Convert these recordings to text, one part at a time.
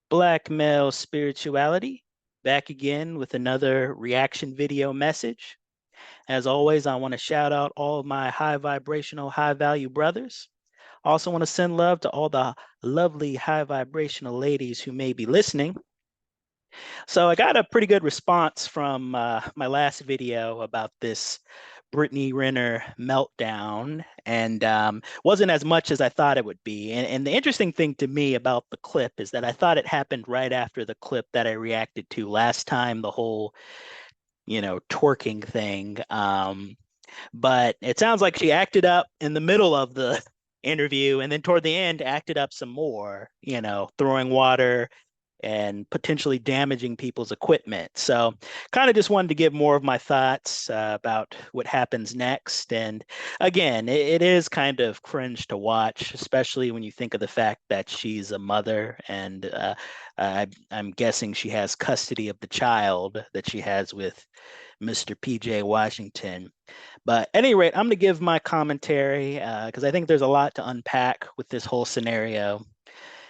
Black Male Spirituality, back again with another reaction video message. As always, I want to shout out all of my high vibrational, high value brothers. I also want to send love to all the lovely high vibrational ladies who may be listening. So I got a pretty good response from my last video about this Brittany Renner meltdown, and wasn't as much as I thought it would be. And the interesting thing to me about the clip is that I thought it happened right after the clip that I reacted to last time, the whole, twerking thing. But it sounds like she acted up in the middle of the interview and then toward the end acted up some more, throwing water and potentially damaging people's equipment. So, kind of just wanted to give more of my thoughts about what happens next. And again, it is kind of cringe to watch, especially when you think of the fact that she's a mother and I'm guessing she has custody of the child that she has with Mr. PJ Washington. But at any rate, I'm going to give my commentary because I think there's a lot to unpack with this whole scenario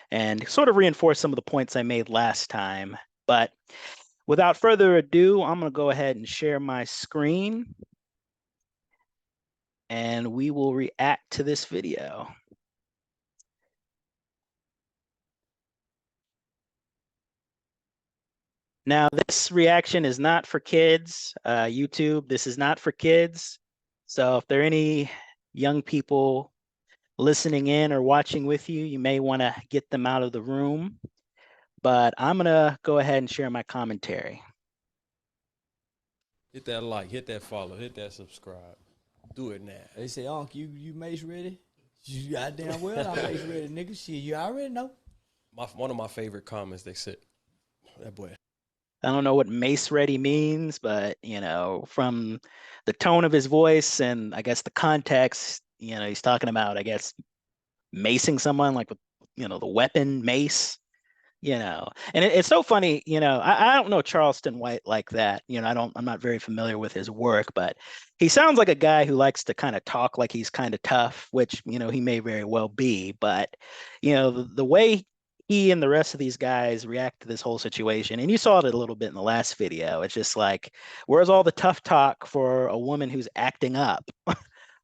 and sort of reinforce some of the points I made last time. But without further ado, I'm going to go ahead and share my screen and we will react to this video. Now, this reaction is not for kids. YouTube, this is not for kids. So if there are any young people listening in or watching with you, you may want to get them out of the room. But I'm going to go ahead and share my commentary. Hit that like, hit that follow, hit that subscribe. Do it now. They say, Unc, you mace ready? You goddamn well, I'm mace ready, nigga. Shit, you already know. One of my favorite comments, they said, that boy. I don't know what mace ready means, but, from the tone of his voice and I guess the context, he's talking about, I guess, macing someone like with, the weapon mace. And it's so funny, I don't know Charleston White like that. I'm not very familiar with his work, but he sounds like a guy who likes to kind of talk like he's kind of tough, which, he may very well be. But, the way he and the rest of these guys react to this whole situation, and you saw it a little bit in the last video, it's just like, where's all the tough talk for a woman who's acting up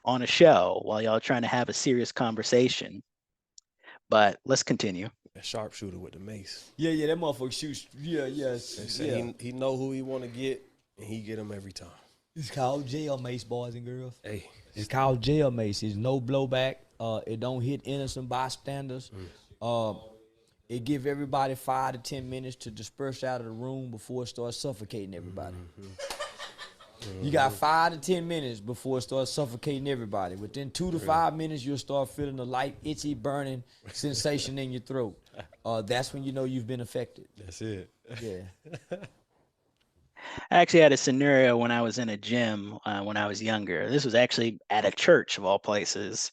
on a show while y'all are trying to have a serious conversation? But let's continue. A sharpshooter with the mace. Yeah, that motherfucker shoots. Yeah. They say he know who he want to get, and he get him every time. It's called jail mace, boys and girls. Hey, it's called jail mace. It's no blowback. It don't hit innocent bystanders. It give everybody 5 to 10 minutes to disperse out of the room before it starts suffocating everybody. You got 5 to 10 minutes before it starts suffocating everybody. Within 2 to 5 minutes, you'll start feeling the light, itchy, burning sensation in your throat. That's when you know you've been affected. That's it. Yeah. I actually had a scenario when I was in a gym when I was younger. This was actually at a church of all places.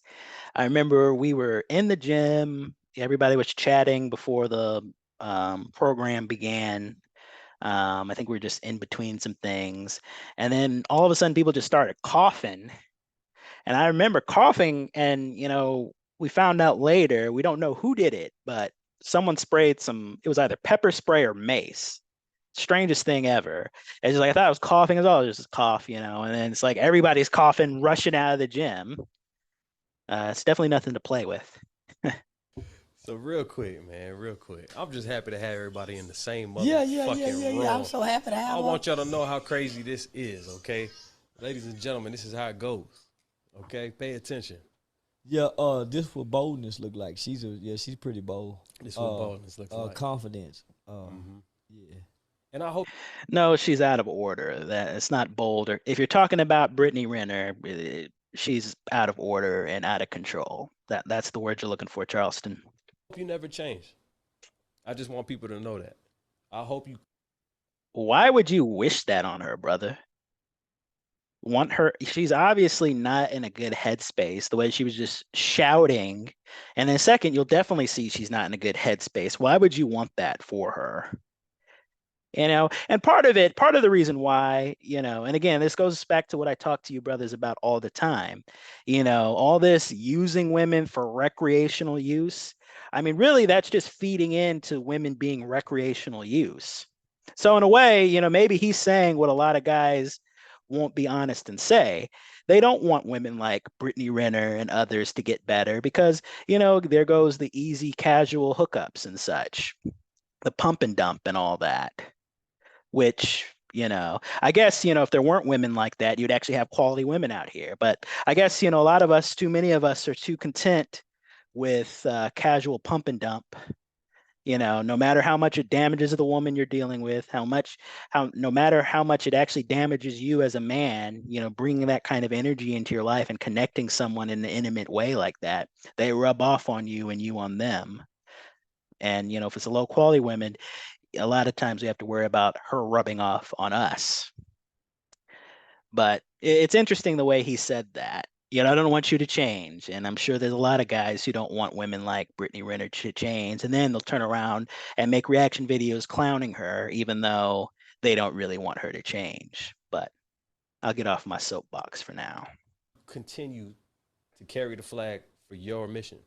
I remember we were in the gym. Everybody was chatting before the program began. I think we were just in between some things. And then all of a sudden people just started coughing. And I remember coughing and, we found out later, we don't know who did it, but someone sprayed it was either pepper spray or mace. Strangest thing ever. It's just like, I thought I was coughing as well. It was just a cough, and then it's like everybody's coughing, rushing out of the gym. It's definitely nothing to play with. So real quick, man, real quick. I'm just happy to have everybody in the same Yeah. room. I'm so happy to have I want y'all to know how crazy this is, okay? Ladies and gentlemen, this is how it goes. Okay? Pay attention. Yeah, this what boldness look like. She's pretty bold. This is what boldness looks like. Confidence. Yeah. And I hope No, she's out of order. That it's not bold. Or if you're talking about Brittany Renner, she's out of order and out of control. That's the word you're looking for, Charleston. you never change. I just want people to know that. I hope you. Why would you wish that on her, brother? Want her? She's obviously not in a good headspace. The way she was just shouting, and in a second, you'll definitely see she's not in a good headspace. Why would you want that for her? And part of the reason why, and again, this goes back to what I talk to you brothers about all the time, all this using women for recreational use. I mean, really, that's just feeding into women being recreational use. So in a way, you know, maybe he's saying what a lot of guys won't be honest and say. They don't want women like Brittany Renner and others to get better because, you know, there goes the easy casual hookups and such, the pump and dump and all that, which, you know, I guess, you know, if there weren't women like that, you'd actually have quality women out here. But I guess, you know, a lot of us, too many of us are too content with casual pump and dump. You know, no matter how much it damages the woman you're dealing with, no matter how much it actually damages you as a man, you know, bringing that kind of energy into your life and connecting someone in an intimate way like that, they rub off on you and you on them. And, you know, if it's a low quality woman, a lot of times we have to worry about her rubbing off on us. But it's interesting the way he said that. You know, I don't want you to change. And I'm sure there's a lot of guys who don't want women like Brittany Renner to change. And then they'll turn around and make reaction videos clowning her, even though they don't really want her to change. But I'll get off my soapbox for now. Continue to carry the flag for your mission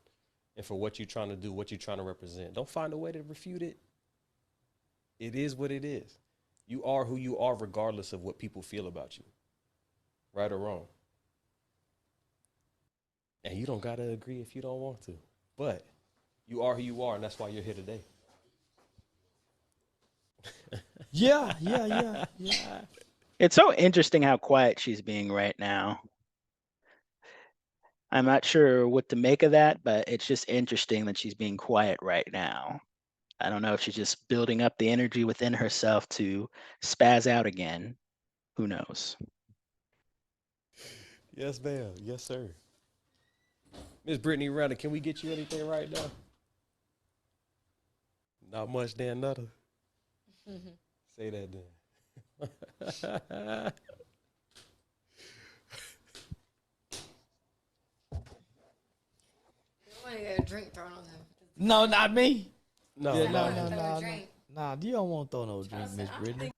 and for what you're trying to do, what you're trying to represent. Don't find a way to refute it. It is what it is. You are who you are regardless of what people feel about you, right or wrong. And you don't got to agree if you don't want to. But you are who you are, and that's why you're here today. Yeah. It's so interesting how quiet she's being right now. I'm not sure what to make of that, but it's just interesting that she's being quiet right now. I don't know if she's just building up the energy within herself to spaz out again. Who knows? Yes, ma'am. Yes, sir. Miss Brittany Renner, can we get you anything right now? Not much, Dan Nutter. Say that then. Want to get a drink thrown on him. No, not me. No, Yeah, no, Nah, you don't want to throw no drink, Miss Brittany.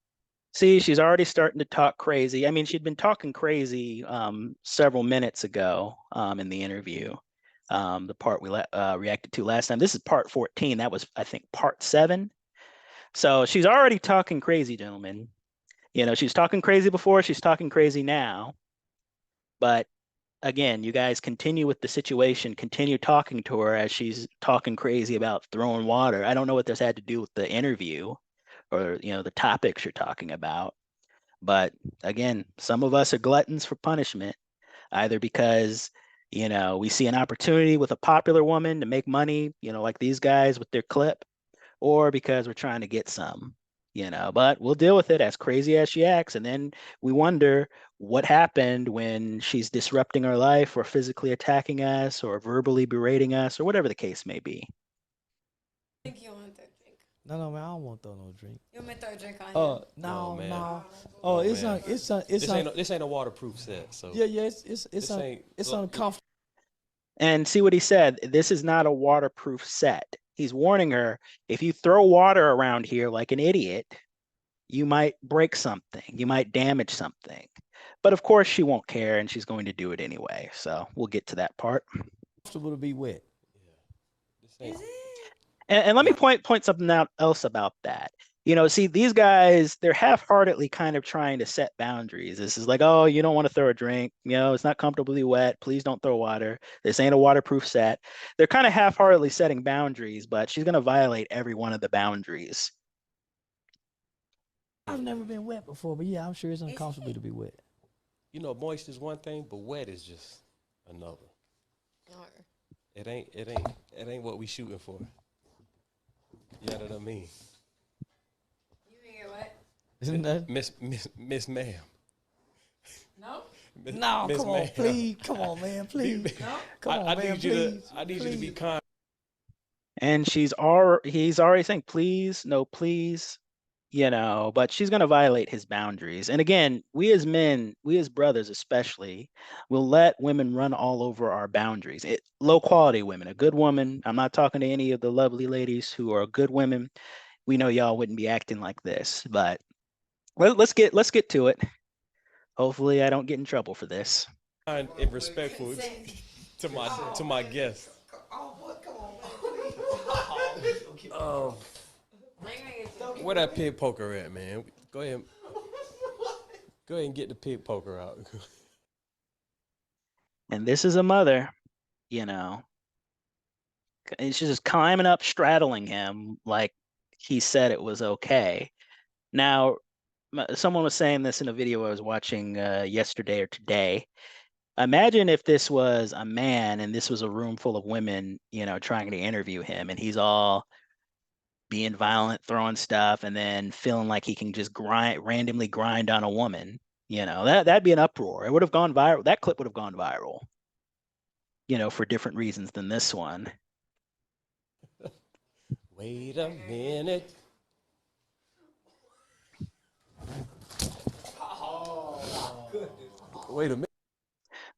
See, she's already starting to talk crazy. I mean, she'd been talking crazy several minutes ago in the interview. The part we reacted to last time. This is part 14. That was, I think, part 7. So she's already talking crazy, gentlemen. You know, she's talking crazy before. She's talking crazy now. But again, you guys continue with the situation, continue talking to her as she's talking crazy about throwing water. I don't know what this had to do with the interview or, you know, the topics you're talking about. But again, some of us are gluttons for punishment, either because, you know, we see an opportunity with a popular woman to make money, you know, like these guys with their clip, or because we're trying to get some, you know, but we'll deal with it as crazy as she acts. And then we wonder what happened when she's disrupting our life or physically attacking us or verbally berating us or whatever the case may be. I think you want that drink. No, man, I don't want to throw no drink. You want me to throw a drink on him? No. Oh, Oh, it's man. This ain't a waterproof set, so Yeah, it's uncomfortable. And see what he said. This is not a waterproof set. He's warning her, if you throw water around here like an idiot, you might break something. You might damage something. But of course, she won't care and she's going to do it anyway. So we'll get to that part. Comfortable to be wet. Is it? And let me point something out else about that. You know, see, these guys, they're half-heartedly kind of trying to set boundaries. This is like, oh, you don't want to throw a drink. You know, it's not comfortably wet. Please don't throw water. This ain't a waterproof set. They're kind of half-heartedly setting boundaries, but she's going to violate every one of the boundaries. I've never been wet before, but yeah, I'm sure it's uncomfortable to be wet. you know, moist is one thing, but wet is just another. It ain't what we shooting for. You know what I mean? You ain't get what? Isn't that? Miss ma'am. No? No, Miss come on, ma'am. please. Come on, man, please. No? Come on, man, please. I need you to be kind. And he's already saying, please, no, please, you know, but she's going to violate his boundaries. And again, we as men, we as brothers especially, will let women run all over our boundaries. Low quality women, a good woman. I'm not talking to any of the lovely ladies who are good women. We know y'all wouldn't be acting like this, but let's get to it. Hopefully I don't get in trouble for this. Kind and respectful to my guests. Oh, boy, come on, man, please. Where that pig poker at, man? Go ahead. Go ahead and get the pig poker out. And this is a mother, you know, and she's just climbing up, straddling him like he said it was okay. Now, someone was saying this in a video I was watching yesterday or today. Imagine if this was a man and this was a room full of women, you know, trying to interview him, and he's all being violent, throwing stuff, and then feeling like he can just randomly grind on a woman. You know, that'd be an uproar. It would have gone viral. That clip would have gone viral, you know, for different reasons than this one. Wait a minute. Wait a minute.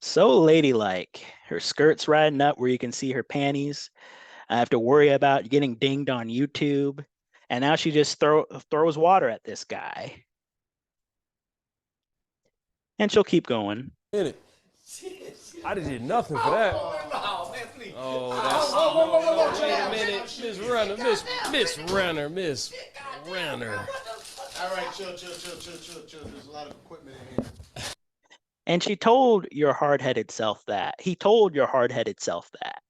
So ladylike. Her skirt's riding up where you can see her panties. I have to worry about getting dinged on YouTube. And now she just throws water at this guy. And she'll keep going. I did nothing for that. Oh, that's. Wait a minute, Miss Renner, Miss Renner, Miss Renner. All right, chill. There's a lot of equipment in here. And she told your hard-headed self that. He told your hard-headed self that.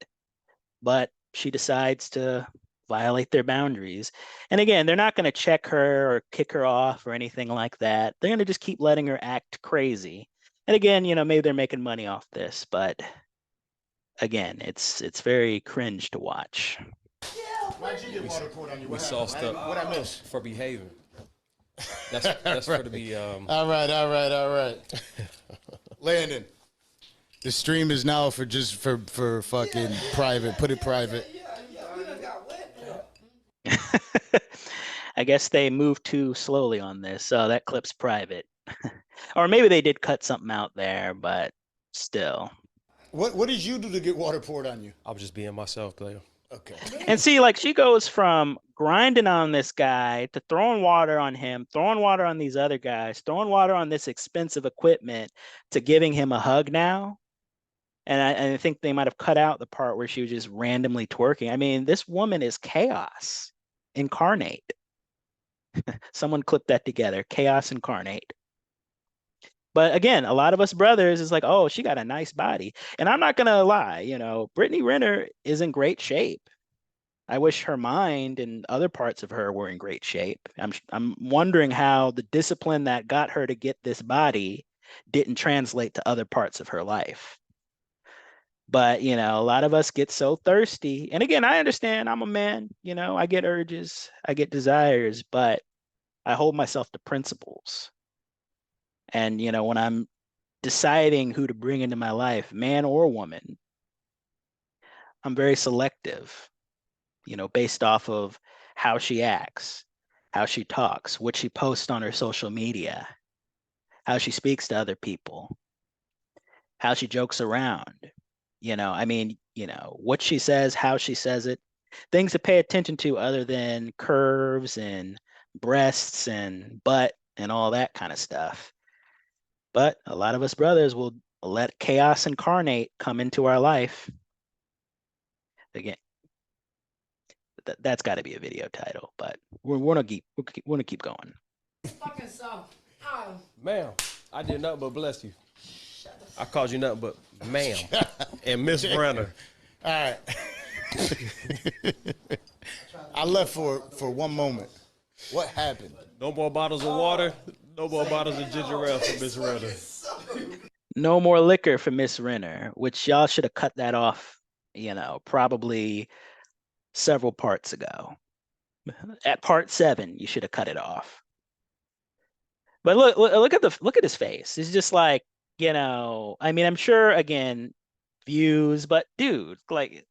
But she decides to violate their boundaries. And again, they're not going to check her or kick her off or anything like that. They're going to just keep letting her act crazy. And again, you know, maybe they're making money off this, but again, it's very cringe to watch. Why'd you get water poured on you? We saw stuff. What I miss? For behaving. That's for to be. All right. Landon, the stream is now for fucking private. Put it private. I guess they moved too slowly on this, so that clip's private. Or maybe they did cut something out there, but still. What did you do to get water poured on you? I was just being myself, player. Okay. And see, like, she goes from grinding on this guy to throwing water on him, throwing water on these other guys, throwing water on this expensive equipment, to giving him a hug now. And I think they might have cut out the part where she was just randomly twerking. I mean, this woman is chaos incarnate. Someone clipped that together. Chaos incarnate. But again, a lot of us brothers is like, oh, she got a nice body. And I'm not going to lie, you know, Brittany Renner is in great shape. I wish her mind and other parts of her were in great shape. I'm wondering how the discipline that got her to get this body didn't translate to other parts of her life. But, you know, a lot of us get so thirsty. And again, I understand I'm a man, you know, I get urges, I get desires, but I hold myself to principles. And, you know, when I'm deciding who to bring into my life, man or woman, I'm very selective, you know, based off of how she acts, how she talks, what she posts on her social media, how she speaks to other people, how she jokes around. You know, I mean, you know, what she says, how she says it, things to pay attention to other than curves and breasts and butt and all that kind of stuff. But a lot of us brothers will let chaos incarnate come into our life. Again, that's got to be a video title, but we're gonna keep going. Fucking soft. Ma'am, I did nothing but bless you. I called you nothing but ma'am and Miss Renner. All right. I left for one moment. What happened? No more bottles of water. No more bottles of ginger ale for Miss Renner. No more liquor for Miss Renner, which y'all should have cut that off, you know, probably several parts ago. At part 7, you should have cut it off. But look at his face. It's just like, you know, I mean, I'm sure again, views, but dude, like,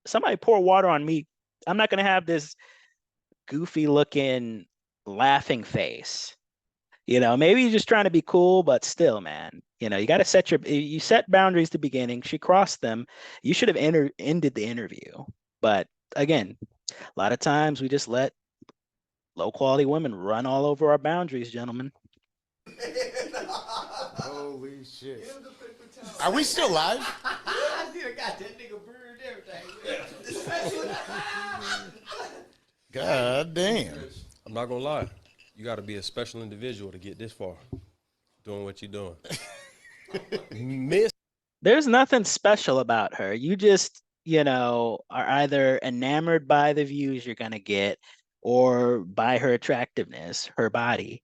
somebody pour water on me, I'm not gonna have this goofy looking laughing face. You know, maybe you're just trying to be cool, but still, man, you know, you set boundaries at the beginning. She crossed them. You should have ended the interview. But again, a lot of times we just let low quality women run all over our boundaries, gentlemen. Holy shit. Are we still live? I got that nigga burned everything. God damn. I'm not gonna lie. You got to be a special individual to get this far, doing what you're doing. Miss. There's nothing special about her. You just, are either enamored by the views you're gonna get or by her attractiveness, her body,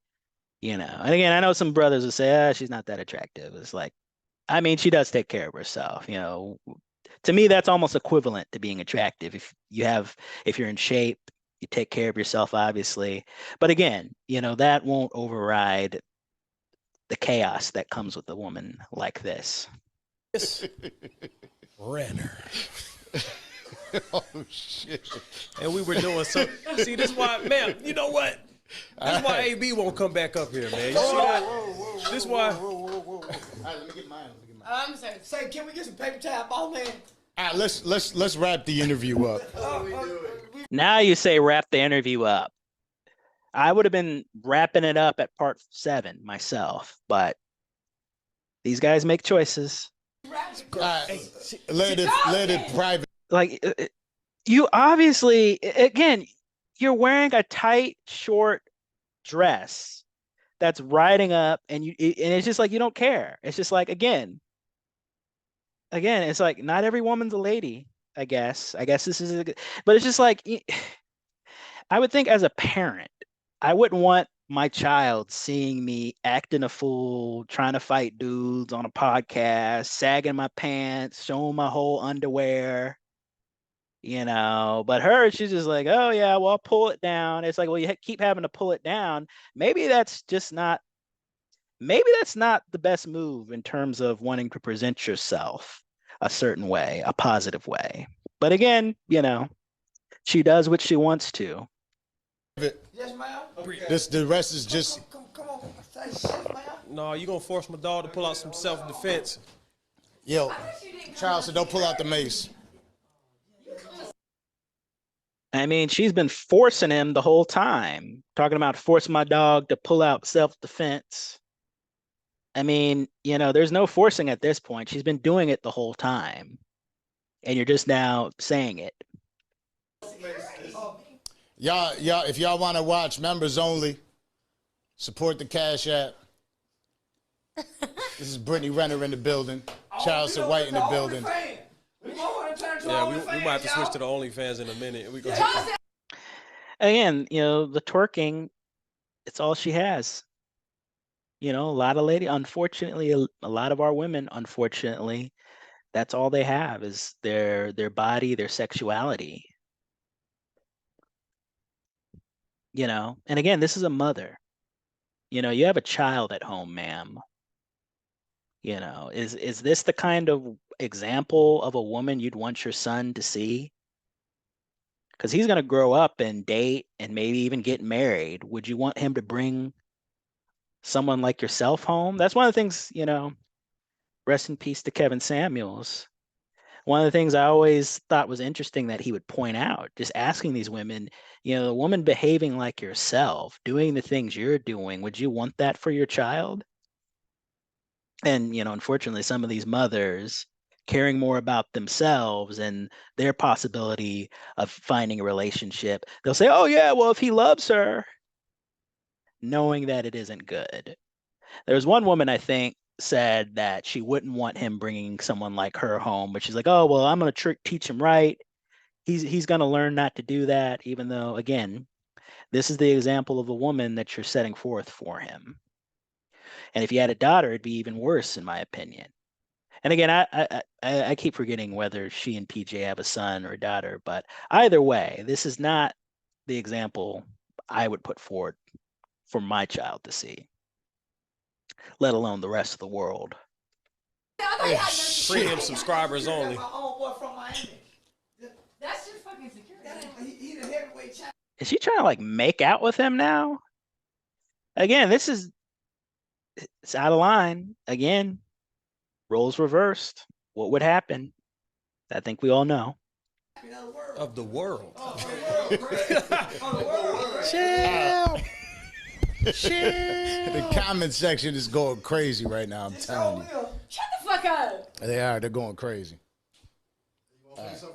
And again, I know some brothers will say, she's not that attractive. It's like, I mean, she does take care of herself, To me, that's almost equivalent to being attractive. If you're in shape, you take care of yourself, obviously. But again, that won't override the chaos that comes with a woman like this. Renner. Oh shit. And we were doing so. See, this why, man. You know what? This why AB won't come back up here, man. You see that? This why. All right, let me get mine. I'm sorry. Say, can we get some paper towel, ball man? All right, let's wrap the interview up. Now you say wrap the interview up. I would have been wrapping it up at part 7 myself, but these guys make choices. Let it private. Like you obviously, again, you're wearing a tight, short dress that's riding up, and it's just like you don't care. It's just like again, it's like not every woman's a lady. I guess this is, but it's just like I would think as a parent, I wouldn't want my child seeing me acting a fool, trying to fight dudes on a podcast, sagging my pants, showing my whole underwear. But her, she's just like, oh yeah, well, I'll pull it down. It's like, well, you keep having to pull it down. Maybe that's not the best move in terms of wanting to present yourself a certain way, a positive way. But again, she does what she wants to. Yes, ma'am. The rest is just. Come on. Say yes, ma'am. No, you gonna force my dog to pull out some self-defense. Yo, Charles said, don't pull out the mace. I mean, she's been forcing him the whole time, talking about force my dog to pull out self-defense. I mean, there's no forcing at this point. She's been doing it the whole time. And you're just now saying it. Y'all, if y'all want to watch members only, support the Cash App. This is Brittany Renner in the building. Charles White in the building. Yeah, we might have to switch to the OnlyFans in a minute. We go. Again, the twerking, it's all she has. A lot of unfortunately, a lot of our women, unfortunately, that's all they have is their body, their sexuality. And again, this is a mother. You have a child at home, ma'am. Is this the kind of example of a woman you'd want your son to see? Because he's going to grow up and date and maybe even get married. Would you want him to bring someone like yourself home? That's one of the things, rest in peace to Kevin Samuels. One of the things I always thought was interesting that he would point out, just asking these women, the woman behaving like yourself, doing the things you're doing, would you want that for your child? And, unfortunately, some of these mothers caring more about themselves and their possibility of finding a relationship, they'll say, oh yeah, well, if he loves her, knowing that it isn't good. There was one woman, I think, said that she wouldn't want him bringing someone like her home, but she's like, oh, well, I'm going to teach him right. He's going to learn not to do that, even though, again, this is the example of a woman that you're setting forth for him. And if you had a daughter, it'd be even worse, in my opinion. And again, I keep forgetting whether she and PJ have a son or a daughter, but either way, this is not the example I would put forward for my child to see, let alone the rest of the world. Premium subscribers only. My homeboy from Miami. That's just fucking security. He the heavyweight champion. Is she trying to like make out with him now? Again, it's out of line. Again, roles reversed. What would happen? I think we all know. Of the world. Chill. The comment section is going crazy right now, I'm telling you. Shut the fuck up. They are. They're going crazy.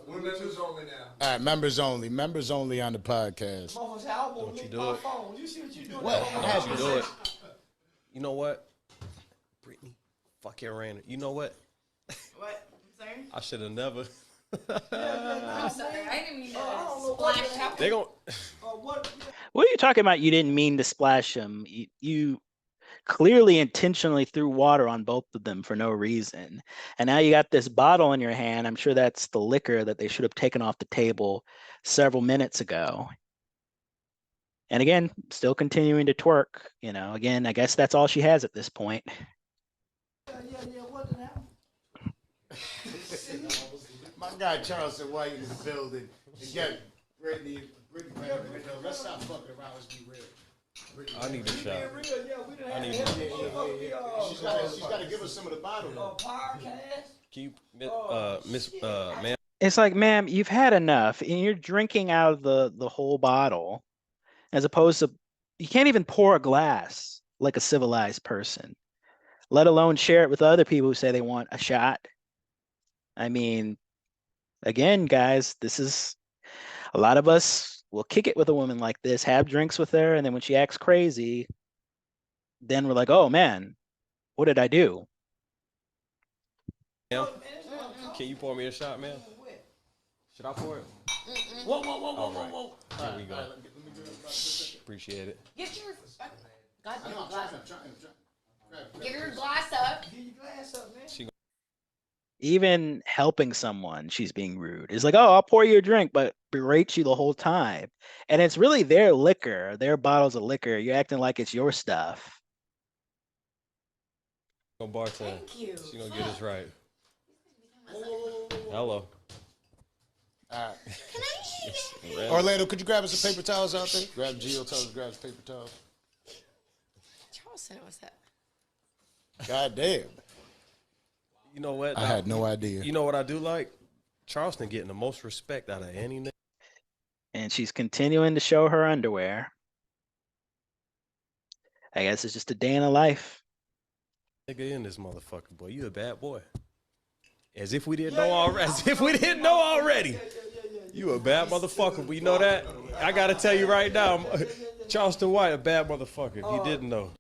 Women members only now. All right, members only. Members only on the podcast. Don't you do it. You see what you doing? What Don't happened? you do it. You know what? Brittany fucking Renner. You know what? What? I'm sorry. I should have never. I'm sorry. I didn't mean to splash out. They gon' What are you talking about? You didn't mean to splash them. You clearly intentionally threw water on both of them for no reason. And now you got this bottle in your hand. I'm sure that's the liquor that they should have taken off the table several minutes ago. And again, still continuing to twerk. You know, again, I guess that's all she has at this point. My guy Charleston White in the building. Again, Brittany, let's stop fucking around. Let's be real. Brittany, I need a shot. I need she's got to give us some of the bottle though. Can you, Miss, ma'am? It's like, ma'am, you've had enough, and you're drinking out of the whole bottle, as opposed to you can't even pour a glass like a civilized person, let alone share it with other people who say they want a shot. I mean, again, guys, this is a lot of us will kick it with a woman like this, have drinks with her, and then when she acts crazy, then we're like, oh man, what did I do? Ma'am? Can you pour me a shot, ma'am? Should I pour it? Whoa. All right. Here we go. Appreciate it. Get your. God, give your glass up. Give your glass up. Even helping someone, she's being rude. It's like, oh, I'll pour you a drink, but berates you the whole time. And it's really their liquor, their bottles of liquor. You're acting like it's your stuff. Go bartend. Thank you. She gonna get us right. Hello. All right. Can I? Orlando, could you grab us some paper towels out there? Grab Gio, tell us to grab us paper towels. Charleston, what's that? God damn. You know what? I had no idea. You know what I do like? Charleston getting the most respect out of any nigga. And she's continuing to show her underwear. I guess it's just a day in a life. Nigga in this motherfucker, boy. You a bad boy. As if we didn't know already. As if we didn't know already. You a bad motherfucker. We know that. I gotta tell you right now, Charleston White, a bad motherfucker. If you didn't know.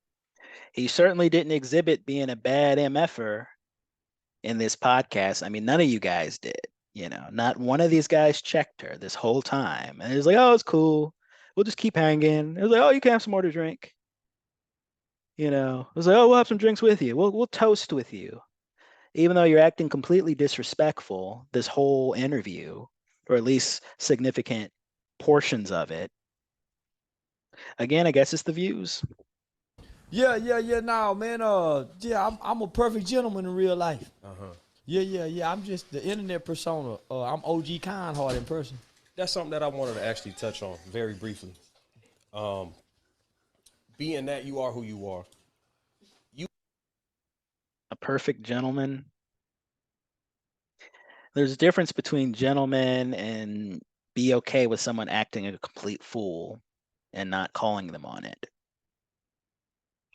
He certainly didn't exhibit being a bad MFer in this podcast. I mean, none of you guys did. You know, not one of these guys checked her this whole time. And it was like, oh, it's cool. We'll just keep hanging. It was like, oh, you can have some more to drink. You know, it was like, oh, we'll have some drinks with you. We'll toast with you. Even though you're acting completely disrespectful this whole interview, or at least significant portions of it. Again, I guess it's the views. Yeah. Nah, man. Yeah, I'm a perfect gentleman in real life. Yeah. I'm just the internet persona. I'm OG Kindheart in person. That's something that I wanted to actually touch on very briefly. Being that you are who you are. A perfect gentleman. There's a difference between gentlemen and be okay with someone acting a complete fool and not calling them on it,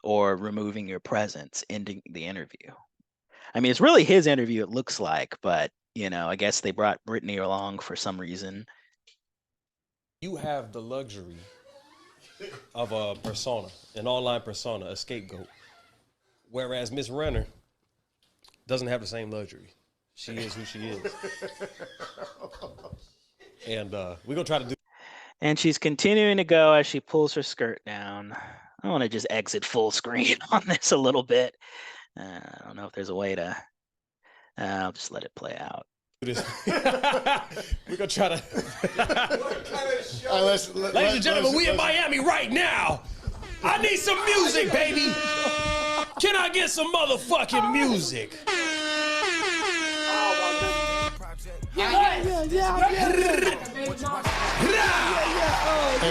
or removing your presence, ending the interview. I mean, it's really his interview, it looks like, but you know, I guess they brought Brittany along for some reason. You have the luxury of a persona, an online persona, a scapegoat. Whereas Miss Renner doesn't have the same luxury. She is who she is. And we're going to try to do. And she's continuing to go as she pulls her skirt down. I want to just exit full screen on this a little bit. I don't know if there's a way to, I'll just let it play out. this. We're going to try to. Ladies and gentlemen, we in Miami right now. I need some music, baby. Can I get some motherfucking music?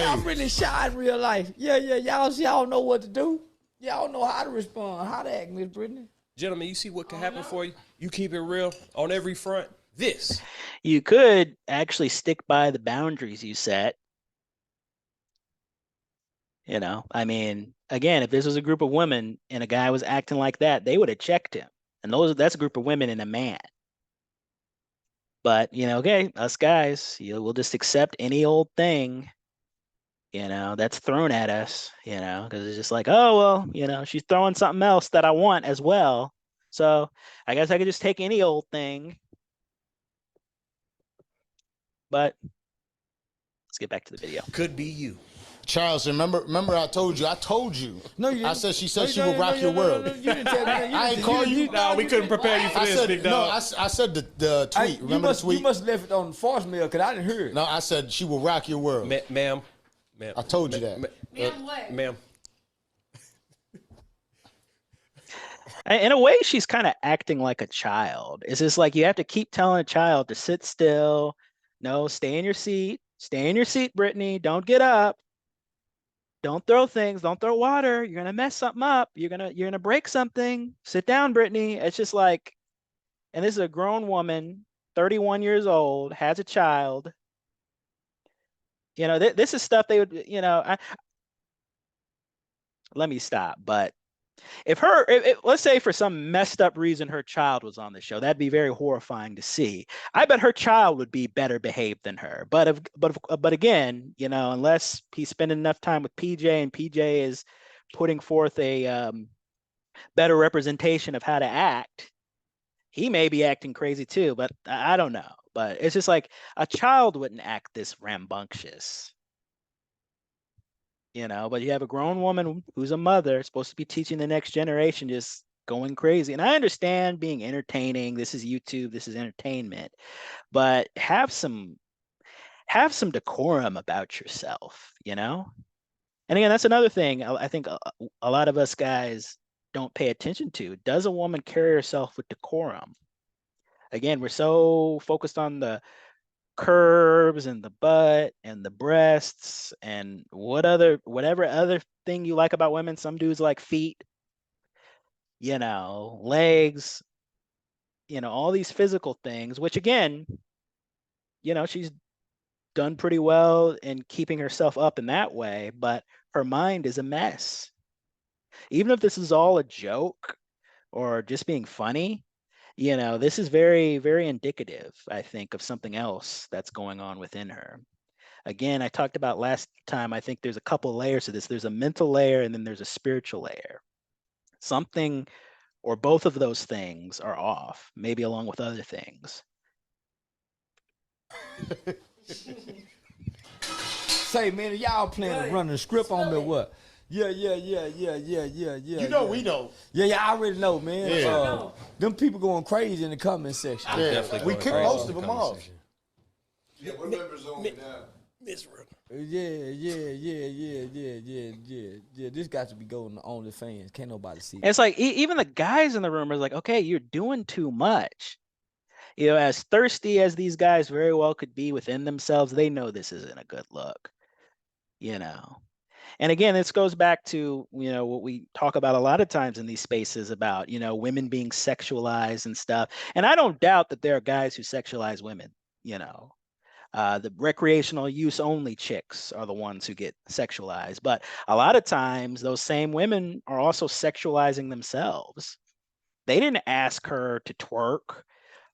I'm really shy in real life. Yeah. Y'all don't know what to do. Y'all don't know how to respond, how to act, Miss Brittany. Gentlemen, you see what can happen for you? You keep it real on every front. This. You could actually stick by the boundaries you set. You know, I mean, again, if this was a group of women and a guy was acting like that, they would have checked him. And that's a group of women and a man. But, okay, us guys, we'll just accept any old thing, that's thrown at us, because it's just like, oh, well, she's throwing something else that I want as well. So I guess I could just take any old thing. But let's get back to the video. Could be you. Charles, remember I told you. No, you didn't. I said she will rock your world. You didn't tell me. I ain't call you. No, we couldn't prepare you for I this, said big no. dog. I said the tweet. Remember the tweet? You must have left it on force mail because I didn't hear it. No, I said she will rock your world. Ma'am. I told you that. Ma'am, what? Ma'am. In a way, she's kind of acting like a child. It's just like you have to keep telling a child to sit still. No, stay in your seat. Stay in your seat, Brittany. Don't get up. Don't throw things. Don't throw water. You're gonna mess something up. You're gonna break something. Sit down, Brittany. It's just like, and this is a grown woman, 31 years old, has a child. This is stuff they would, let me stop. But if let's say for some messed up reason her child was on the show, that'd be very horrifying to see. I bet her child would be better behaved than her. But again, unless he's spending enough time with PJ and PJ is putting forth a better representation of how to act, he may be acting crazy too. But I don't know. But it's just like a child wouldn't act this rambunctious. But you have a grown woman who's a mother, supposed to be teaching the next generation, just going crazy. And I understand being entertaining. This is YouTube. This is entertainment. But have some decorum about yourself, And again, that's another thing I think a lot of us guys don't pay attention to. Does a woman carry herself with decorum? Again, we're so focused on the curves and the butt and the breasts and whatever other thing you like about women. Some dudes like feet, legs, all these physical things, which again, she's done pretty well in keeping herself up in that way, but her mind is a mess. Even if this is all a joke or just being funny, this is very, very indicative, I think, of something else that's going on within her. Again, I talked about last time, I think there's a couple layers to this. There's a mental layer and then there's a spiritual layer. Something or both of those things are off, maybe along with other things. Say, man, y'all planning to run the script on me or what? Yeah. You know we know. Yeah, I already know, man. Yeah. Them people going crazy in the comment section. Yeah, we kicked most of them off. Yeah, what members only now? Yeah. This got to be going to OnlyFans. Can't nobody see it. It's like even the guys in the room are like, okay, you're doing too much. As thirsty as these guys very well could be within themselves, they know this isn't a good look. And again, this goes back to, what we talk about a lot of times in these spaces about, women being sexualized and stuff. And I don't doubt that there are guys who sexualize women, the recreational use only chicks are the ones who get sexualized. But a lot of times those same women are also sexualizing themselves. They didn't ask her to twerk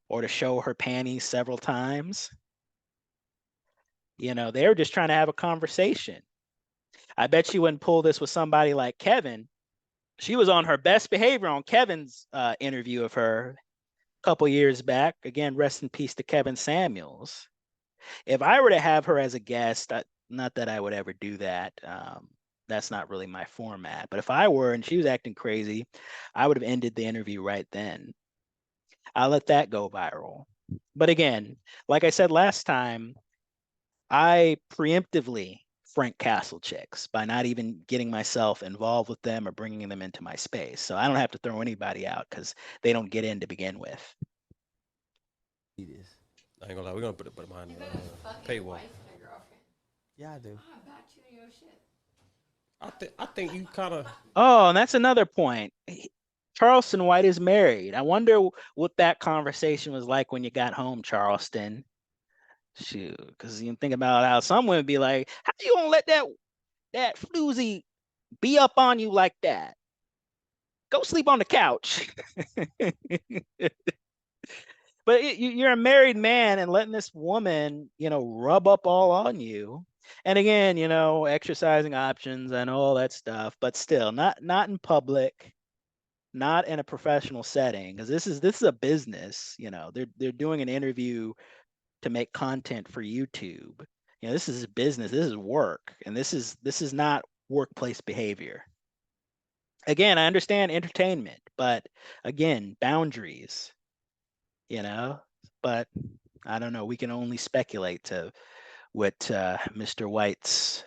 or to show her panties several times. They were just trying to have a conversation. I bet she wouldn't pull this with somebody like Kevin. She was on her best behavior on Kevin's interview of her a couple years back. Again, rest in peace to Kevin Samuels. If I were to have her as a guest, not that I would ever do that. That's not really my format. But if I were and she was acting crazy, I would have ended the interview right then. I'll let that go viral. But again, like I said last time, I preemptively Frank Castle chicks by not even getting myself involved with them or bringing them into my space. So I don't have to throw anybody out because they don't get in to begin with. I ain't gonna lie, we're gonna put it behind the paywall. Yeah, I do. I think you kind of. Oh, and that's another point. Charleston White is married. I wonder what that conversation was like when you got home, Charleston. Shoot, because you think about how some women be like, how you gonna let that floozy be up on you like that? Go sleep on the couch. But you're a married man and letting this woman, rub up all on you. And again, exercising options and all that stuff, but still not in public, not in a professional setting, because this is a business. They're doing an interview to make content for YouTube. This is business, this is work, and this is not workplace behavior. Again, I understand entertainment, but again, boundaries, but I don't know. We can only speculate to what Mr. White's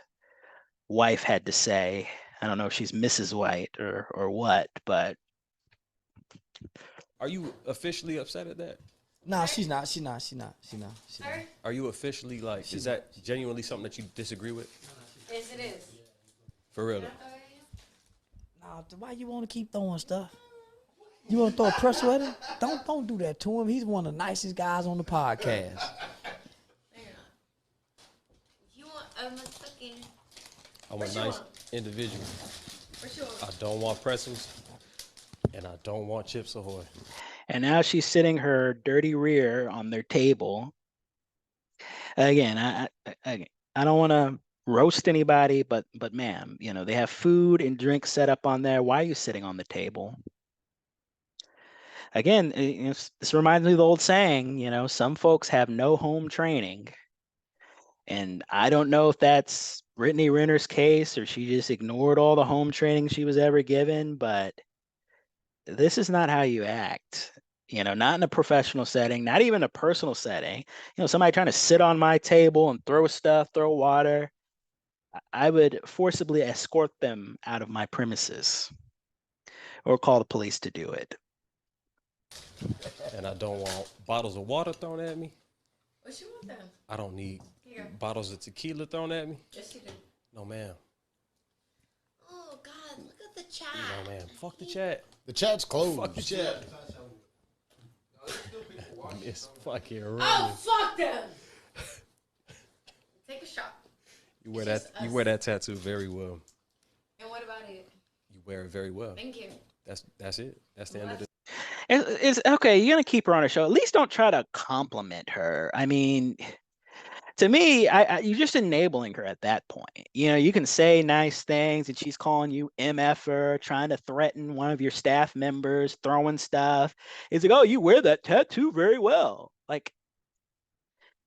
wife had to say. I don't know if she's Mrs. White or what, but Are you officially upset at that? Nah, she's not. She's not. Are you officially like? Is that genuinely something that you disagree with? Yes, it is. For real? Nah, why you want to keep throwing stuff? You want to throw a pretzel at him? Don't do that to him. He's one of the nicest guys on the podcast. You want a fucking... I'm a nice individual. For sure. I don't want pretzels, and I don't want Chips Ahoy. and now she's sitting her dirty rear on their table. Again, I don't want to roast anybody, but ma'am, they have food and drink set up on there. Why are you sitting on the table? Again, this reminds me of the old saying, some folks have no home training. And I don't know if that's Brittany Renner's case or she just ignored all the home training she was ever given, but this is not how you act. Not in a professional setting, not even a personal setting. Somebody trying to sit on my table and throw stuff, throw water. I would forcibly escort them out of my premises or call the police to do it. And I don't want bottles of water thrown at me. What you want then? I don't need Here. bottles of tequila thrown at me. Yes, you do. No, ma'am. Oh, God, look at the chat. No, ma'am. Fuck the chat. The chat's closed. Fuck the chat. It's fucking rude. Oh, fuck them. Take a shot. You wear It's that. just You us. wear that tattoo very well. And what about it? You wear it very well. Thank you. That's it. That's the end of the. It's okay. You're gonna keep her on a show. At least don't try to compliment her. I mean, to me, you're just enabling her at that point. You can say nice things, and she's calling you MFer, trying to threaten one of your staff members, throwing stuff. It's like, oh, you wear that tattoo very well. Like,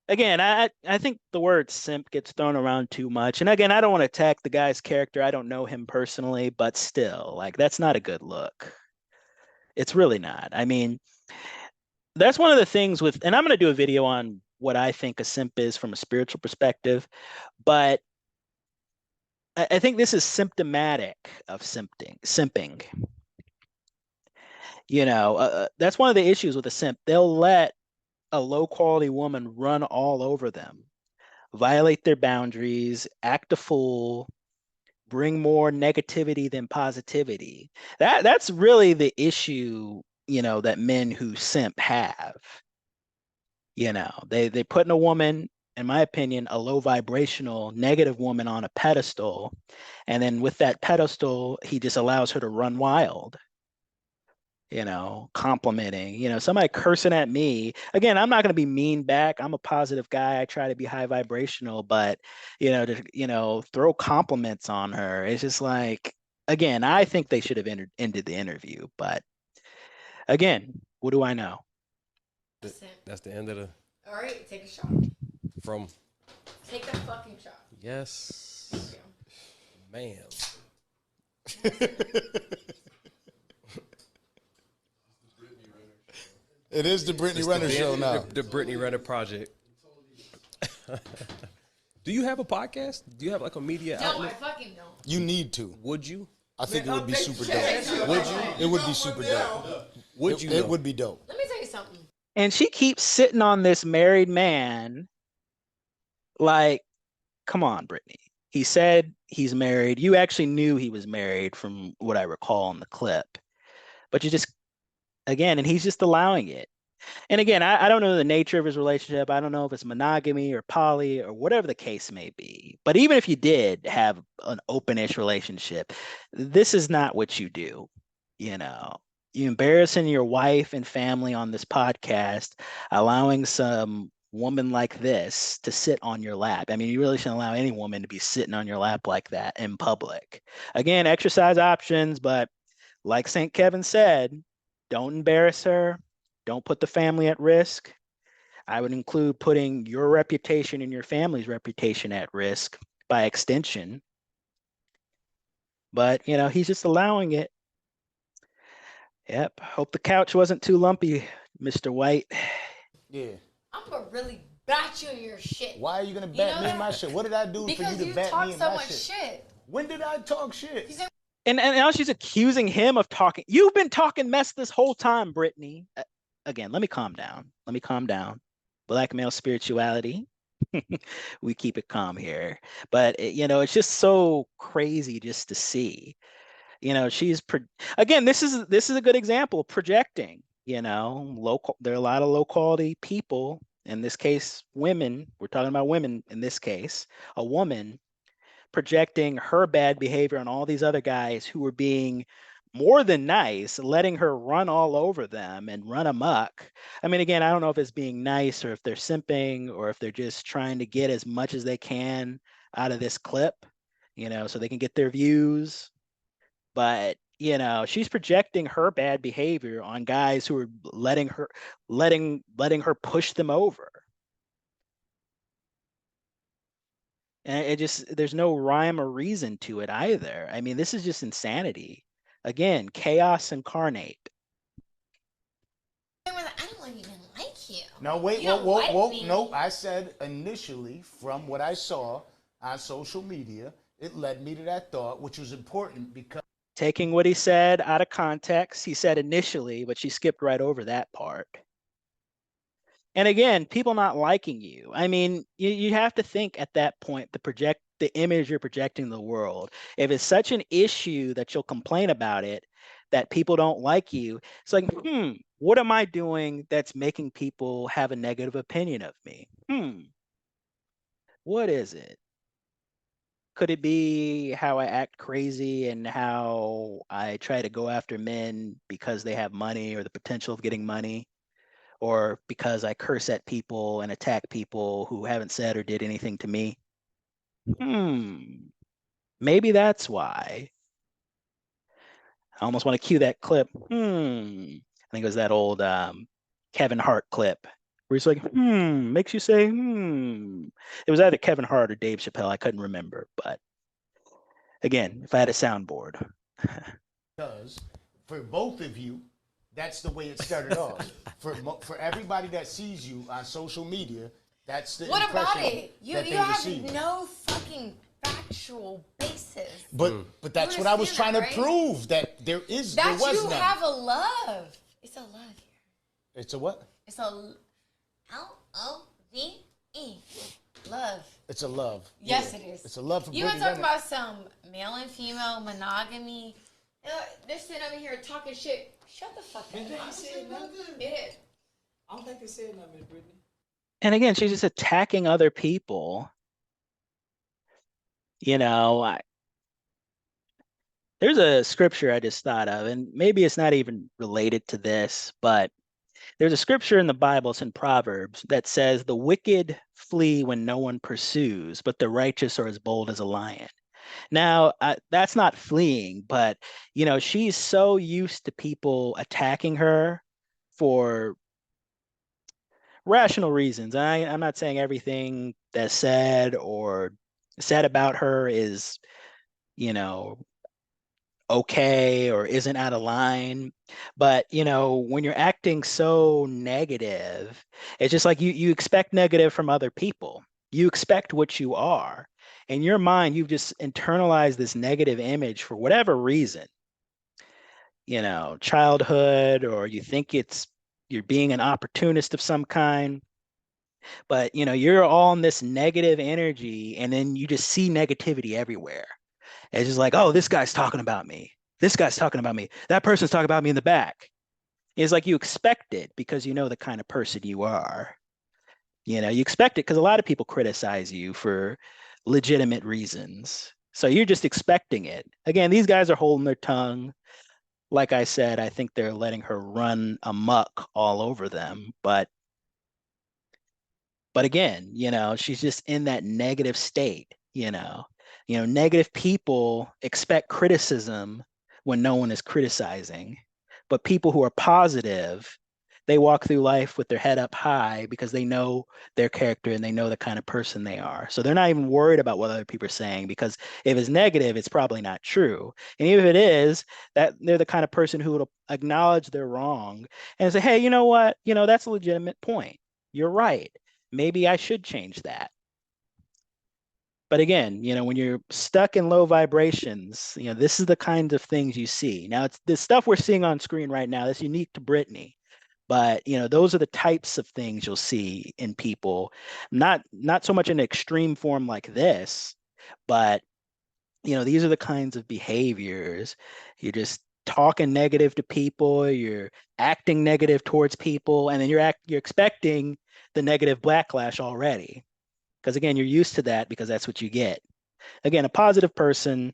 again, I think the word simp gets thrown around too much. And again, I don't want to attack the guy's character. I don't know him personally, but still, like, that's not a good look. It's really not. I mean, that's one of the things with, and I'm going to do a video on what I think a simp is from a spiritual perspective, but I think this is symptomatic of simping. That's one of the issues with a simp. They'll let a low quality woman run all over them, violate their boundaries, act a fool, bring more negativity than positivity. That's really the issue, that men who simp have. They put in a woman, in my opinion, a low vibrational negative woman on a pedestal, and then with that pedestal, he just allows her to run wild. Complimenting, somebody cursing at me. Again, I'm not going to be mean back. I'm a positive guy. I try to be high vibrational, but, to throw compliments on her, it's just like, again, I think they should have ended the interview. But again, what do I know? That's the end of the. All right, take a shot. From. Take the fucking shot. Yes. Thank you. Ma'am. It is the Brittany Renner show now. The Brittany Renner Project. Do you have a podcast? Do you have like a media No, I outlet? fucking don't. You need to. Would you? I think it would be super dope. Would you? It would be super dope. Would you? It though? would be dope. Let me tell you something. And she keeps sitting on this married man. Like, come on, Brittany. He said he's married. You actually knew he was married from what I recall in the clip. But you just, again, and he's just allowing it. And again, I don't know the nature of his relationship. I don't know if it's monogamy or poly or whatever the case may be. But even if you did have an open-ish relationship, this is not what you do, You embarrassing your wife and family on this podcast, allowing some woman like this to sit on your lap. I mean, you really shouldn't allow any woman to be sitting on your lap like that in public. Again, exercise options, but like St. Kevin said, don't embarrass her. Don't put the family at risk. I would include putting your reputation and your family's reputation at risk by extension. But, you know, he's just allowing it. Yep. Hope the couch wasn't too lumpy, Mr. White. Yeah. I'm gonna really bat you in your shit. Why are you gonna bat me in my shit? What did I do Because for you you to bat talk me in so my much shit? shit. When did I talk shit? And now she's accusing him of talking. You've been talking mess this whole time, Brittany. Again, let me calm down. Let me calm down. Black male spirituality. We keep it calm here. But, you know, it's just so crazy just to see. You know, again, this is a good example of projecting. You know, there are a lot of low quality people, in this case women. We're talking about women in this case. A woman projecting her bad behavior on all these other guys who were being more than nice, letting her run all over them and run amok. I mean, again, I don't know if it's being nice or if they're simping or if they're just trying to get as much as they can out of this clip, you know, so they can get their views. But, you know, she's projecting her bad behavior on guys who are letting her push them over. And there's no rhyme or reason to it either. I mean, this is just insanity. Again, chaos incarnate. I don't even like you. No, wait, You don't whoa, like whoa, me. no. I said initially, from what I saw on social media, it led me to that thought, which was important because. Taking what he said out of context, he said initially, but she skipped right over that part. And again, people not liking you. I mean, you have to think at that point, the image you're projecting to the world. If it's such an issue that you'll complain about it, that people don't like you, it's like, what am I doing that's making people have a negative opinion of me? What is it? Could it be how I act crazy and how I try to go after men because they have money or the potential of getting money? Or because I curse at people and attack people who haven't said or did anything to me? Maybe that's why. I almost want to cue that clip. I think it was that old Kevin Hart clip where he's like, makes you say, It was either Kevin Hart or Dave Chappelle. I couldn't remember. But again, if I had a soundboard. Because for both of you, that's the way it started off. For everybody that sees you on social media, that's the What impression about it? You that they have receive. no fucking factual basis. But that's what I was trying understand to that, right? prove, that there was That you none. have a love. It's a love here. It's a what? It's a L-O-V-E. Love. It's a love. Yes, Yeah. it is. It's a love for You want to Brittany talk Renner. about some male and female monogamy? They're sitting over here talking shit. Shut the fuck up. They said nothing. Yeah. I don't think they said nothing, Miss Brittany. And again, she's just attacking other people. You know, there's a scripture I just thought of, and maybe it's not even related to this, but there's a scripture in the Bible, it's in Proverbs, that says, the wicked flee when no one pursues, but the righteous are as bold as a lion. Now, that's not fleeing, but, you know, she's so used to people attacking her for rational reasons. I'm not saying everything that's said or said about her is, you know, okay or isn't out of line. But, you know, when you're acting so negative, it's just like you expect negative from other people. You expect what you are. In your mind, you've just internalized this negative image for whatever reason, you know, childhood, or you think you're being an opportunist of some kind. But, you know, you're all in this negative energy, and then you just see negativity everywhere. It's just like, oh, this guy's talking about me. This guy's talking about me. That person's talking about me in the back. It's like you expect it because you know the kind of person you are. You know, you expect it because a lot of people criticize you for legitimate reasons. So you're just expecting it. Again, these guys are holding their tongue, like I said, I think they're letting her run amok all over them. But again, she's just in that negative state, negative people expect criticism when no one is criticizing, but people who are positive, they walk through life with their head up high because they know their character and they know the kind of person they are. So they're not even worried about what other people are saying, because if it's negative, it's probably not true. And even if it is, that they're the kind of person who will acknowledge they're wrong and say, hey, you know what? That's a legitimate point. You're right. Maybe I should change that. But again, when you're stuck in low vibrations, this is the kind of things you see. Now, it's the stuff we're seeing on screen right now that's unique to Brittany. But those are the types of things you'll see in people, not so much in extreme form like this, but these are the kinds of behaviors. You're just talking negative to people, you're acting negative towards people, and then you're expecting the negative backlash already. Because again, you're used to that because that's what you get. Again, a positive person,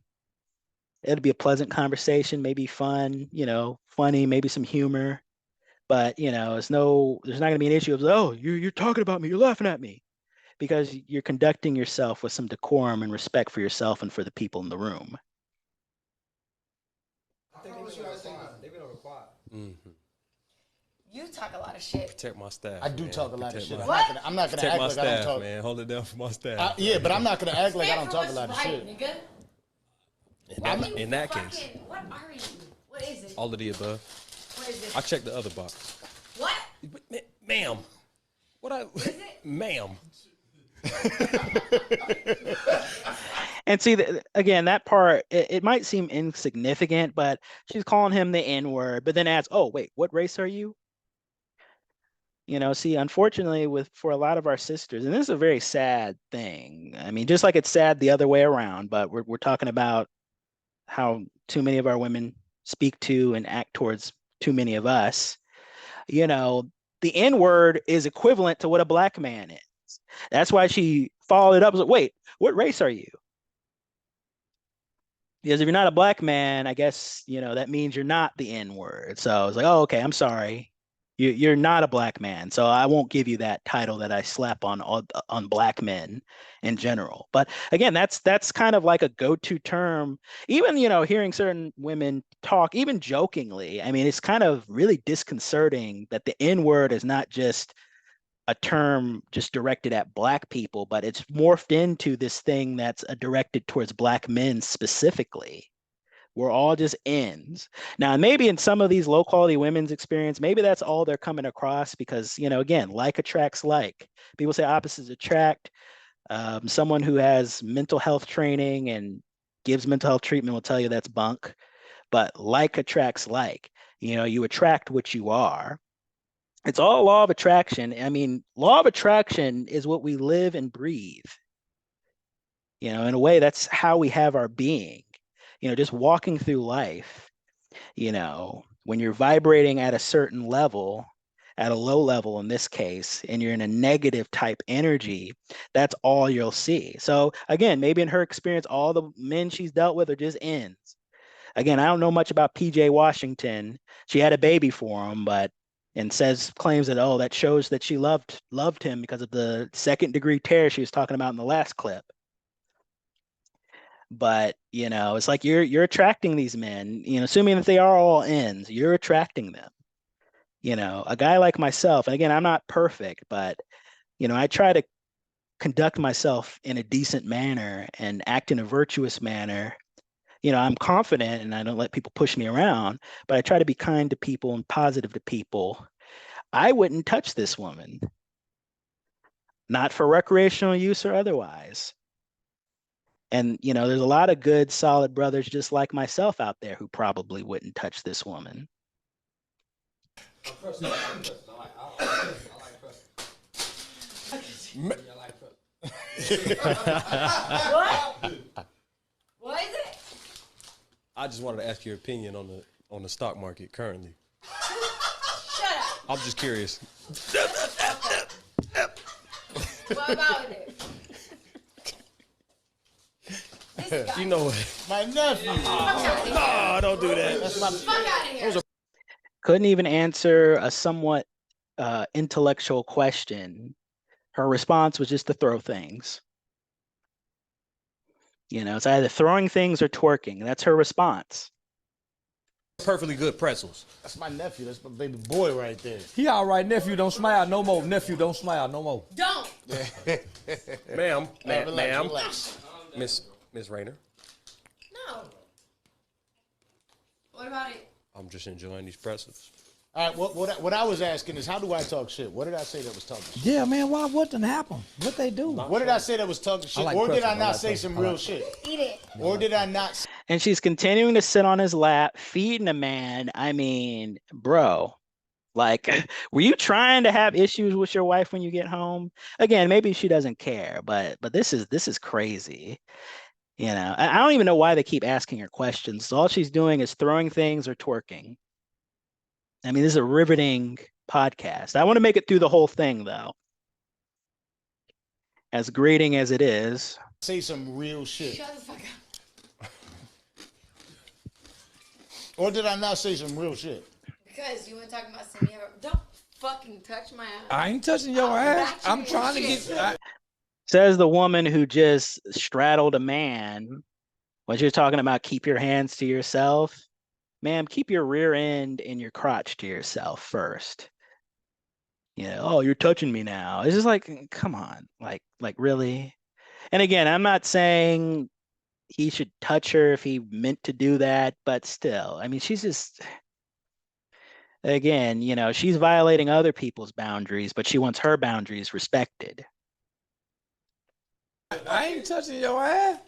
it'll be a pleasant conversation, maybe fun, funny, maybe some humor. But there's not going to be an issue of, oh, you're talking about me, you're laughing at me, because you're conducting yourself with some decorum and respect for yourself and for the people in the room. I think they've been required. Mm-hmm. You talk a lot of shit. Protect my staff. I do man. talk a lot of shit. What? I'm not gonna Protect act my like I don't staff, talk. man. Hold it down for my staff. Yeah, but I'm not gonna act like I don't Stand for talk a what's lot of right, shit. Nigga. In that case, What are you? What is it? all of the above. What is it? I checked the other box. What? Ma'am. What I? Is it? Ma'am. And see, again, that part, it might seem insignificant, but she's calling him the N-word, but then adds, oh, wait, what race are you? See, unfortunately, for a lot of our sisters, and this is a very sad thing. I mean, just like it's sad the other way around, but we're talking about how too many of our women speak to and act towards too many of us. The N-word is equivalent to what a black man is. That's why she followed it up with, wait, what race are you? Because if you're not a black man, I guess, that means you're not the N-word. So I was like, oh, okay, I'm sorry. You're not a black man. So I won't give you that title that I slap on black men in general. But again, that's kind of like a go-to term. Even, hearing certain women talk, even jokingly, I mean, it's kind of really disconcerting that the N-word is not just a term just directed at black people, but it's morphed into this thing that's directed towards black men specifically. We're all just ends. Now, maybe in some of these low quality women's experience, maybe that's all they're coming across because, again, like attracts like. People say opposites attract. Someone who has mental health training and gives mental health treatment will tell you that's bunk. But like attracts like. You attract what you are. It's all law of attraction. I mean, law of attraction is what we live and breathe. In a way, that's how we have our being. Just walking through life, when you're vibrating at a certain level, at a low level in this case, and you're in a negative type energy, that's all you'll see. So again, maybe in her experience, all the men she's dealt with are just ends. Again, I don't know much about PJ Washington. She had a baby for him, and claims that, oh, that shows that she loved him because of the second degree tear she was talking about in the last clip. But it's like you're attracting these men, assuming that they are all ends, you're attracting them. A guy like myself, and again, I'm not perfect, but I try to conduct myself in a decent manner and act in a virtuous manner. I'm confident and I don't let people push me around, but I try to be kind to people and positive to people. I wouldn't touch this woman, not for recreational use or otherwise. And, there's a lot of good, solid brothers just like myself out there who probably wouldn't touch this woman. What? What is it? I just wanted to ask your opinion on the stock market currently. Shut up. I'm just curious. What about it? This This guy. You know what? My nephew. No, don't do that. That's my. Fuck out of here. Couldn't even answer a somewhat intellectual question. Her response was just to throw things. You know, it's either throwing things or twerking. That's her response. Perfectly good pretzels. That's my nephew. That's my baby boy right there. He all right, nephew. Don't smile no more. Nephew, don't smile no more. Don't. Ma'am, ma'am, Relax. Miss Renner. No. What about it? I'm just enjoying these pretzels. All right. What I was asking is, how do I talk shit? What did I say that was talking shit? Yeah, man. Why? What done happened? What they do? What did I say that was talking shit? like Or did pretzels. I I not like say pretzels. some I real like- shit? Eat it. Or did I not? And she's continuing to sit on his lap, feeding a man. I mean, bro, like, were you trying to have issues with your wife when you get home? Again, maybe she doesn't care, but this is crazy. You know, I don't even know why they keep asking her questions. So all she's doing is throwing things or twerking. I mean, this is a riveting podcast. I want to make it through the whole thing, though. As grating as it is. Say some real shit. Shut the fuck up. Or did I not say some real shit? Because you want to talk about some. Don't fucking touch my ass. I ain't touching your ass. I'm trying to get. Says the woman who just straddled a man. What you're talking about, keep your hands to yourself. Ma'am, keep your rear end and your crotch to yourself first. You know, oh, you're touching me now. It's just like, come on, like really. And again, I'm not saying he should touch her if he meant to do that, but still, I mean, she's just, again, you know, she's violating other people's boundaries, but she wants her boundaries respected. I ain't touching your ass.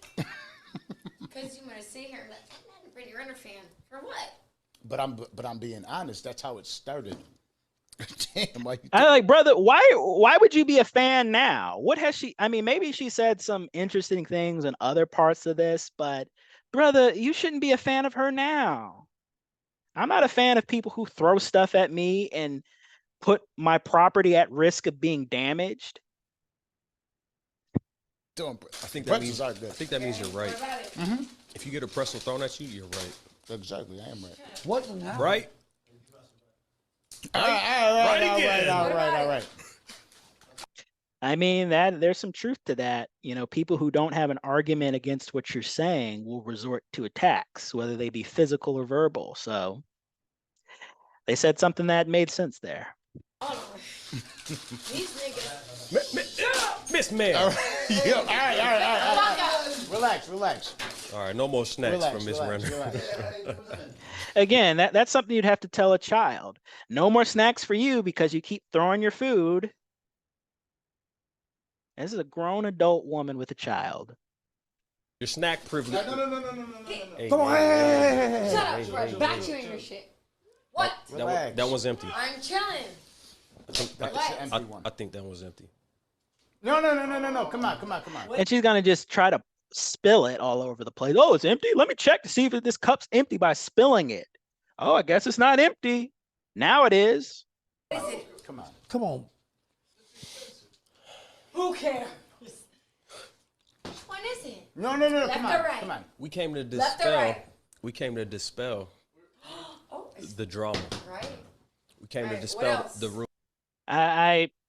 Because you want to sit here and let I'm not a Brittany Renner fan. For what? But I'm being honest. That's how it started. Damn, why you I like, brother, why would you be a fan now? What has she, I mean, maybe she said some interesting things in other parts of this, but brother, you shouldn't be a fan of her now. I'm not a fan of people who throw stuff at me and put my property at risk of being damaged. doing? I think that Pretzels means. are good. I think that means you're right. What about it? If you get a pretzel thrown at you, you're right. Exactly, I am right. What done happened? Right? All right. I mean, that there's some truth to that. You know, people who don't have an argument against what you're saying will resort to attacks, whether they be physical or verbal. So they said something that made sense there. Hold on. These niggas. Miss Man. All right. Yeah, all right. Fuck out. Relax. All right, no more snacks Relax, from Miss relax, Renner. relax. Again, that's something you'd have to tell a child. No more snacks for you because you keep throwing your food. This is a grown adult woman with a child. Your snack privilege. No. Hey, Come on, hey. Shut up, Troy. Back to your shit. What? Relax. That one's empty. I'm chilling. That's an empty one. I think that was empty. No. Come on. And she's gonna just try to spill it all over the place. Oh, it's empty. Let me check to see if this cup's empty by spilling it. Oh, I guess it's not empty. Now it is. What is it? Come on. Who cares? Which one is it? No. Left Come or on. right? Come on. We came to Left or dispel. right? We came to dispel Oh, it's the drama. right. We came to Right, what dispel else? the room.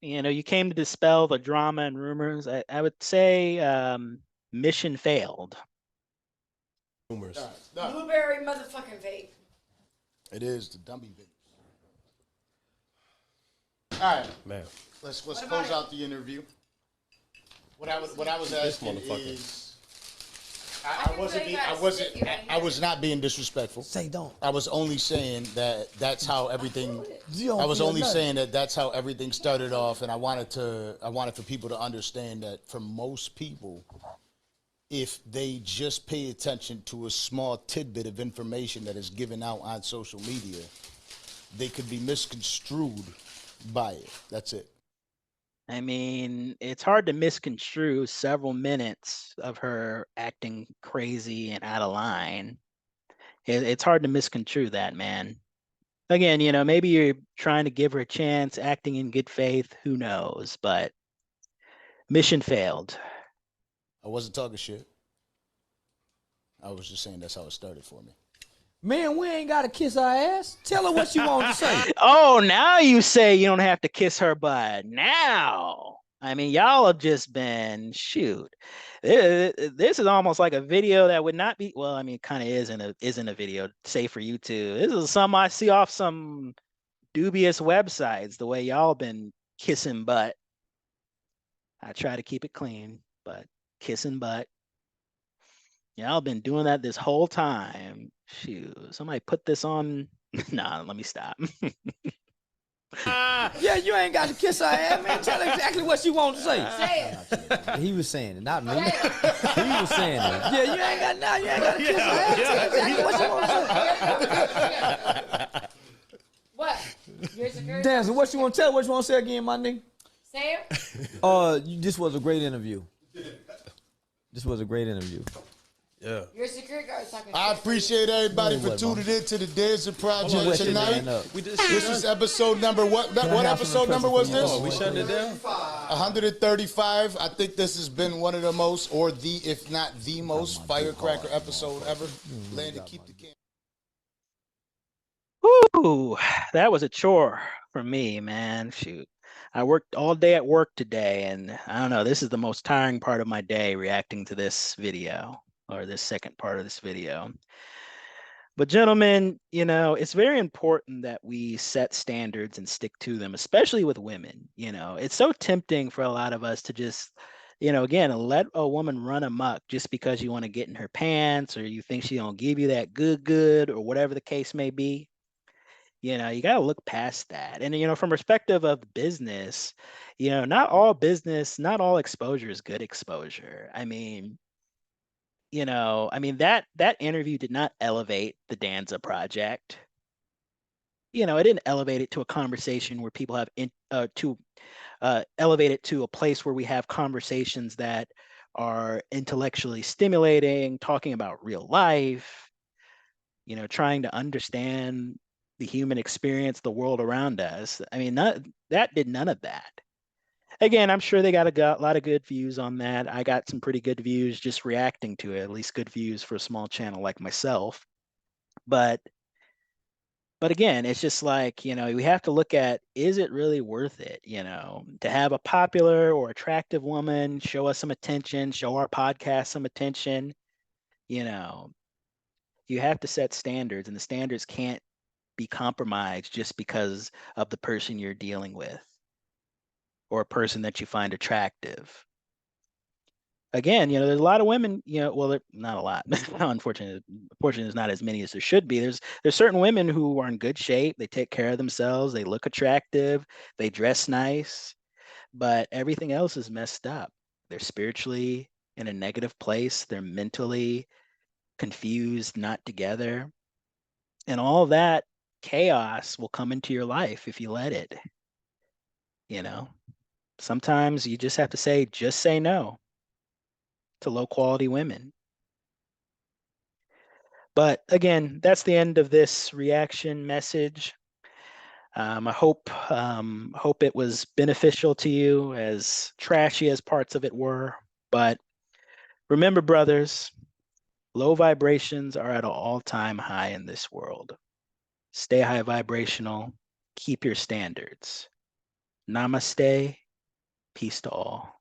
You know, you came to dispel the drama and rumors. I would say mission failed. Rumors. Blueberry motherfucking vape. It is the dummy vape. All right. Man. Let's close out the interview. What I was asking motherfucker. is, I was not being disrespectful. Say don't. I was only saying that's how everything. You don't I was feel only nothing. saying that's how everything started off, and I wanted for people to understand that for most people, if they just pay attention to a small tidbit of information that is given out on social media, they could be misconstrued by it. That's it. I mean, it's hard to misconstrue several minutes of her acting crazy and out of line. It's hard to misconstrue that, man. Again, you know, maybe you're trying to give her a chance, acting in good faith, who knows, but mission failed. I wasn't talking shit. I was just saying that's how it started for me. Man, we ain't got to kiss our ass. Tell her what you want to say. Oh, now you say you don't have to kiss her butt. Now. I mean, y'all have just been, shoot. This is almost like a video that would not be, well, I mean, it kind of isn't a video, say for you too. This is some I see off some dubious websites, the way y'all been kissing butt. I try to keep it clean, but kissing butt. Y'all been doing that this whole time. Shoot, somebody put this on. Nah, let me stop. Yeah, you ain't got to kiss her ass, man. Tell her exactly what she want to say. Say it. He was saying it, not me. Say it. He was saying it. Yeah, you ain't got to kiss her ass. Tell her exactly what she want to say. What? Your security? Danza, what you want to tell? What you want to say again, my nigga? Say it. This was a great interview. This was a great interview. Yeah. Your security guard is talking. I shit. appreciate everybody for Wait, tuning in to the Danza Project Wet your tonight. man up. We just This is episode number what? I What have some episode number was impressive this? we shut it down. 135. I think this has been one of the most, or the, if not the most, firecracker episode ever. Landon, keep the camera. Whoo, that was a chore for me, man. Shoot. I worked all day at work today, and I don't know, this is the most tiring part of my day, reacting to this video, or this second part of this video. But gentlemen, it's very important that we set standards and stick to them, especially with women. It's so tempting for a lot of us to just, again, let a woman run amok just because you want to get in her pants, or you think she don't give you that good, or whatever the case may be. You got to look past that. And, from perspective of business, not all business, not all exposure is good exposure. I mean, that interview did not elevate the Danza Project. It didn't elevate it to a conversation where people have elevate it to a place where we have conversations that are intellectually stimulating, talking about real life, trying to understand the human experience, the world around us. I mean, that did none of that. Again, I'm sure they got a lot of good views on that. I got some pretty good views just reacting to it, at least good views for a small channel like myself. But again, it's just like, we have to look at, is it really worth it, to have a popular or attractive woman show us some attention, show our podcast some attention. You have to set standards, and the standards can't be compromised just because of the person you're dealing with, or a person that you find attractive. Again, there's a lot of women, well, not a lot. Unfortunately, there's not as many as there should be. There's certain women who are in good shape. They take care of themselves. They look attractive. They dress nice, but everything else is messed up. They're spiritually in a negative place. They're mentally confused, not together. And all that chaos will come into your life if you let it. Sometimes you just have to say no to low quality women. But again, that's the end of this reaction message. I hope it was beneficial to you, as trashy as parts of it were. But remember, brothers, low vibrations are at an all-time high in this world. Stay high vibrational. Keep your standards. Namaste. Peace to all.